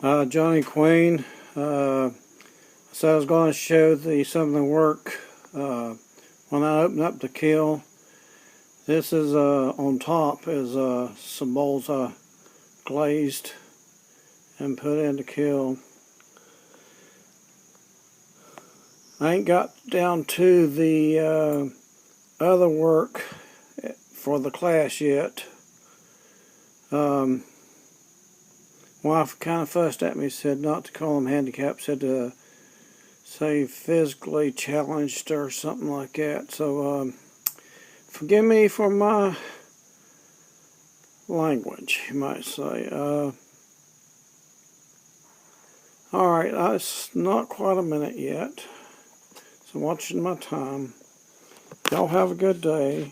Johnny Queen. I said I was going to show some of the work when I opened up the kiln. This is on top is some bowls I glazed and put in the kiln. I ain't got down to the other work for the class yet. Wife kind of fussed at me, said not to call them handicapped, said to say physically challenged or something like that. So forgive me for my language, you might say. Alright, it's not quite a minute yet, so I'm watching my time. Y'all have a good day.